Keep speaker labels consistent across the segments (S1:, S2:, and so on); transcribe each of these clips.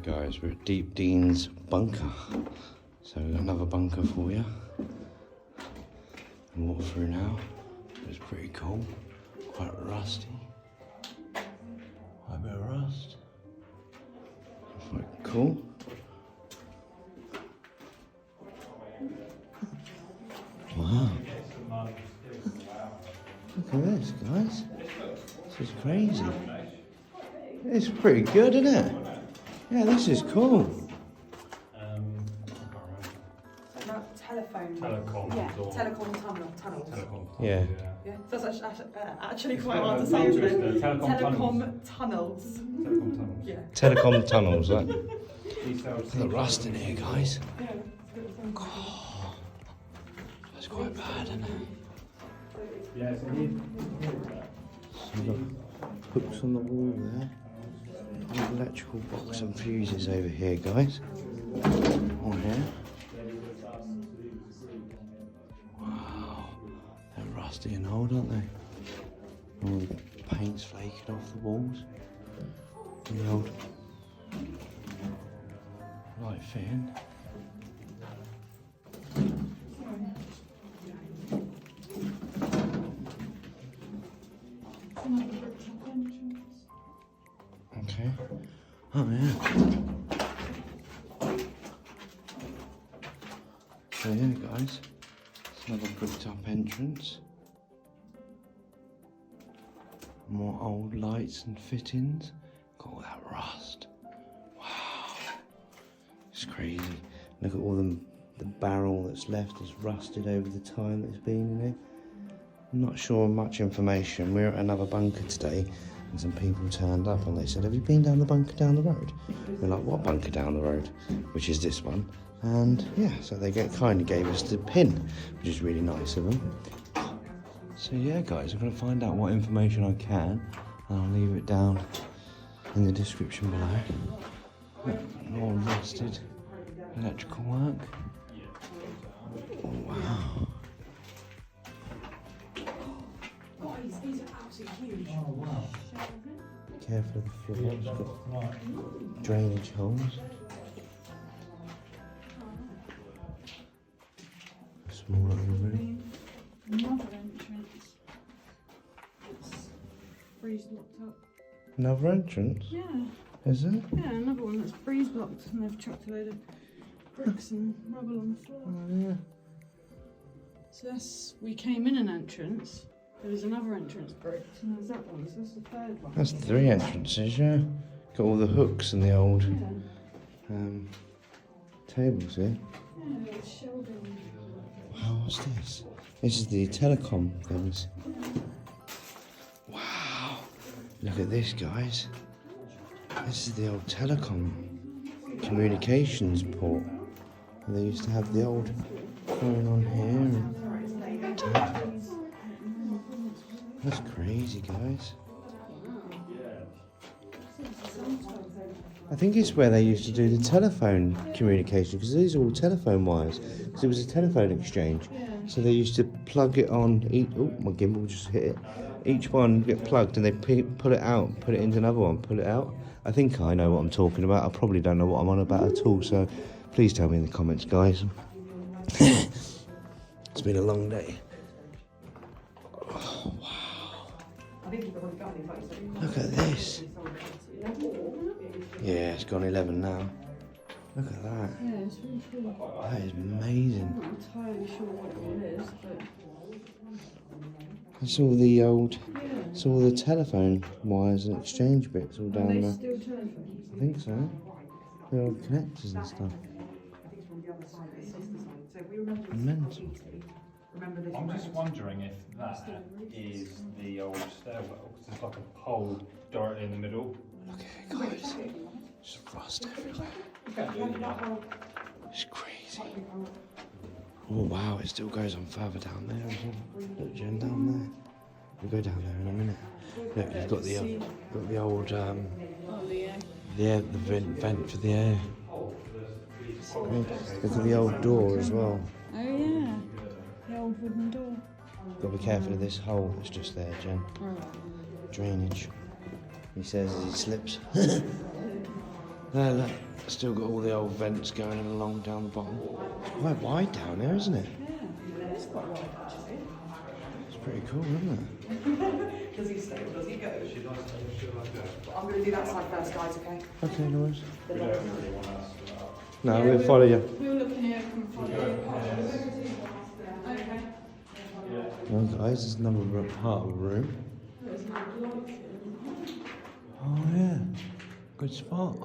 S1: Guys, we're at Deepdene's bunker. So we've got another bunker for you. And walk through now. It's pretty cool. Quite rusty. Quite a bit of rust. Quite cool. Wow. Look at this, guys. This is crazy. It's pretty good, isn't it? Yeah, this is cool.
S2: Telecom. Yeah, telecom tunnels.
S1: Yeah.
S2: Yeah, that's actually quite hard to say, isn't it? Telecom tunnels.
S3: Telecom tunnels.
S2: Yeah.
S1: Telecom tunnels, like. Look at the rust in here, guys. Oh, that's quite bad, isn't it?
S3: Yeah, so
S1: We've got hooks on the wall there. An electrical box and fuses over here, guys. On here. Wow, they're rusty and old, aren't they? All the paint's flaking off the walls. And the old light fitting. Okay. Oh yeah. So yeah, guys, it's another bricked up entrance. More old lights and fittings. Got all that rust. Wow, it's crazy. Look at all the barrel that's left is rusted over the time that it's been in here. I'm not sure much information. We're at another bunker today. And some people turned up and they said, have you been down the bunker down the road? We're like, what bunker down the road? Which is this one. And yeah, so they kind of gave us the pin, which is really nice of them. So yeah, guys, I'm going to find out what information I can. And I'll leave it down in the description below. More rusted electrical work. Oh, wow.
S2: These are absolutely huge.
S3: Oh, wow.
S1: Be careful of the floor. It's got drainage holes. Small little room.
S4: Another entrance. It's freeze locked up.
S1: Another entrance?
S4: Yeah,
S1: Is it?
S4: yeah, another one that's freeze blocked, and they've chucked a load of bricks and rubble on the floor.
S1: Oh yeah.
S4: So that's, we came in an entrance. There was another entrance bricked, and there's that one. So that's the third one.
S1: That's 3 entrances, yeah. Got all the hooks and the old
S4: Yeah,
S1: tables here.
S4: yeah, it's shelving.
S1: Wow, what's this? This is the telecom things. Wow. Look at this, guys. This is the old telecom communications port. And they used to have the old phone on here. And that's crazy, guys. I think it's where they used to do the telephone communication, because these are all telephone wires. Because it was a telephone exchange. So they used to plug it on each. Oh, my gimbal just hit it. Each one get plugged, and they pull it out, put it into another one, pull it out. I think I know what I'm talking about. I probably don't know what I'm on about at all. So please tell me in the comments, guys. It's been a long day. Oh, wow. Look at this. Yeah, it's gone 11 now. Look at that.
S4: Yeah, it's really cool.
S1: That is amazing.
S4: I'm not entirely sure what it is, but
S1: It's all the old,
S4: yeah.
S1: it's all the telephone wires and exchange bits all
S4: Are
S1: down
S4: they
S1: there.
S4: still telephones?
S1: I think so. The old connectors and stuff. Mental.
S3: I'm just wondering if that is the old stairwell, because there's like a hole directly in the middle.
S1: Look at it, guys. Just rust everywhere. It's crazy. Oh wow, it still goes on further down there as well. Look, Jen, down there. We'll go down there in a minute. Look, you've got the old
S4: Oh, the
S1: the vent for the air. Look at the old door as well.
S4: Oh yeah, the old wooden door.
S1: Got to be careful of this hole that's just there, Jen.
S4: Oh.
S1: Drainage. He says as he slips. There, look, still got all the old vents going along down the bottom. It's quite wide down there, isn't it?
S2: Yeah, it is quite wide actually.
S1: It's pretty cool, isn't it?
S2: Does he stay or does he go? I'm going to do that side first, guys, okay?
S1: Okay, no worries.
S3: We don't really want us.
S1: No, we'll follow you.
S4: We were looking here, come follow you. Okay.
S1: Well, guys, there's another part of the room.
S4: There's no lights in.
S1: Oh, yeah. Good spot.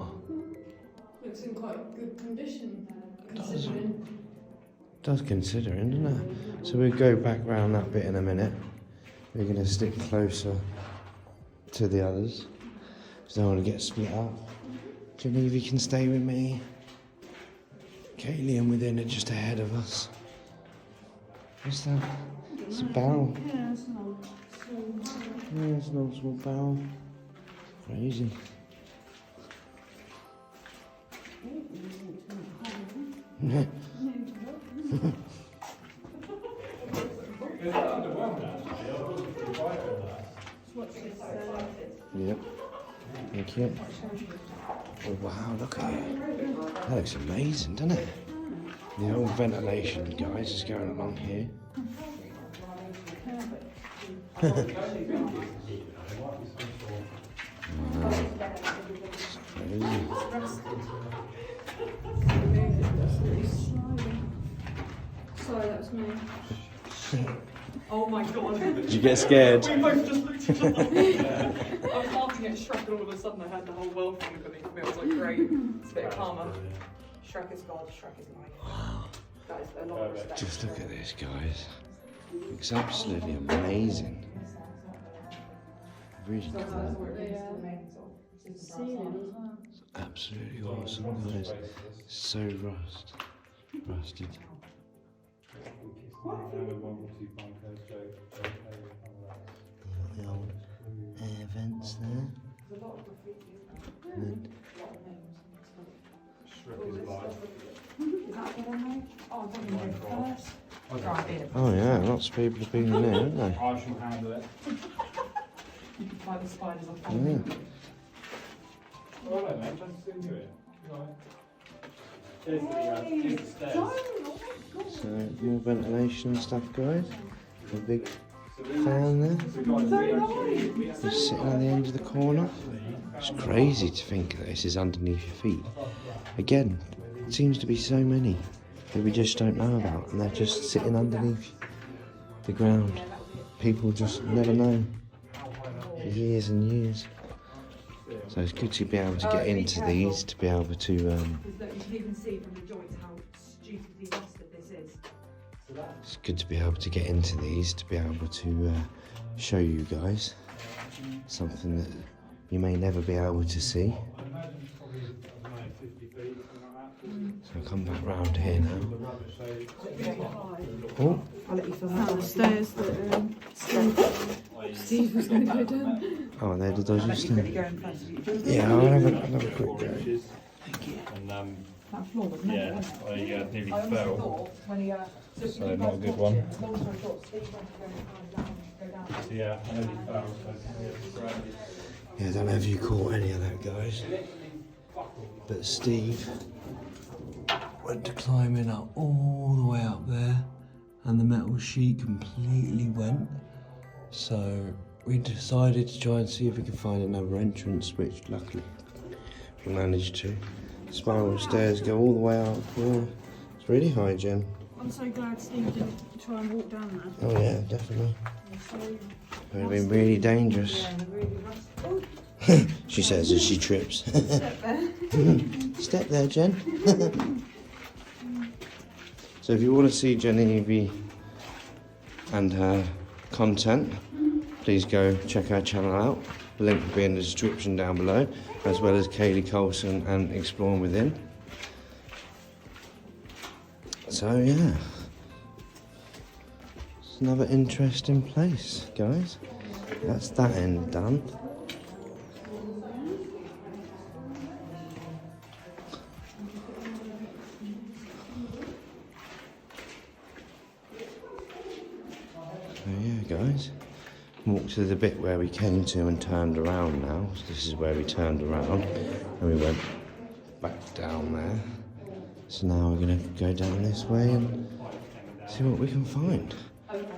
S4: Looks in quite good condition, considering.
S1: Does considering, doesn't it? So we'll go back round that bit in a minute. We're going to stick closer to the others, because I don't want to get split up. JenEvie can stay with me. Kayleigh and within are just ahead of us. What's that? It's a barrel.
S4: Yeah, it's an old small.
S1: Yeah, it's an old small barrel. Crazy. Yeah. Yep. Thank you. Oh wow, look at it. That looks amazing, doesn't it? The old ventilation, guys, is going along here. Wow. It's crazy.
S4: Sorry, that was me.
S2: Oh my god.
S1: Did you get scared?
S2: We both just looked at each other. I was laughing at Shrek and all of a sudden I had the whole world coming at me. I was like, great. It's a bit of karma. Shrek is God, Shrek is life. That is a lot of respect.
S1: Just look at this, guys. It's absolutely amazing. Really cool.
S4: Ceiling as well.
S1: It's absolutely awesome, guys. So rusted. The old air vents there. And oh yeah, lots of people have been in there, haven't they?
S3: I shall handle it.
S2: You can fly the spiders off.
S1: Yeah.
S3: All right, mate, just do it. Right. Here's the stairs.
S1: So more ventilation stuff, guys. A big fan there. Just sitting on the end of the corner. It's crazy to think that this is underneath your feet. Again, it seems to be so many that we just don't know about, and they're just sitting underneath the ground. People just never know for years and years. So it's good to be able to get into these, to be able to.
S2: You can even see from the joints how stupidly rusted this is.
S1: It's good to be able to get into these, to be able to show you guys something that you may never be able to see. So I'll come back round here now. Oh,
S2: I'll let you film
S4: The stairs that Steve was going to go down.
S1: oh, they're the dodgy
S2: Quickly
S1: stairs.
S2: go in front.
S1: Yeah, I'll have a quick go.
S3: And
S2: That floor was
S3: yeah,
S2: wasn't it?
S3: I nearly
S2: I honestly
S3: fell.
S2: thought when he,
S3: So not a good one.
S2: Long story short, Steve went to go down.
S3: Yeah, I nearly fell. So great.
S1: Yeah, I don't know if you caught any of that, guys. But Steve went to climbing up all the way up there, and the metal sheet completely went. So we decided to try and see if we could find another entrance, which luckily we managed to. Spiral stairs go all the way up. Yeah, it's really high, Jen.
S4: I'm so glad Steve didn't try and walk down there.
S1: Oh yeah, definitely.
S4: So,
S1: It would have been really dangerous.
S2: Yeah, and really rusty.
S1: She says as she trips.
S2: Step there.
S1: Step there, Jen. So if you want to see JenEvie and her content, please go check her channel out. The link will be in the description down below, as well as Kayleigh, Coulston and Exploring Within. So yeah, it's another interesting place, guys. That's that end done. So yeah, guys, walk to the bit where we came to and turned around now. So this is where we turned around and we went back down there. So now we're going to go down this way and see what we can find.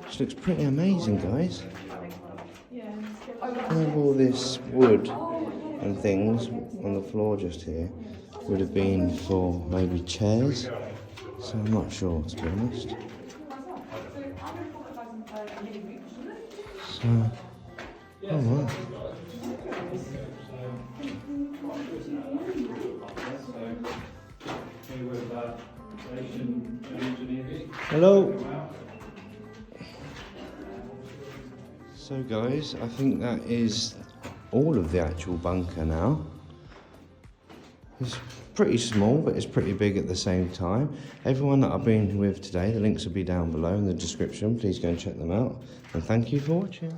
S1: Which looks pretty amazing, guys. I think all this wood and things on the floor just here would have been for maybe chairs. So I'm not sure, to be honest. So, oh wow. Hello. So guys, I think that is all of the actual bunker now. It's pretty small, but it's pretty big at the same time. Everyone that I've been with today, the links will be down below in the description. Please go and check them out. And thank you for watching.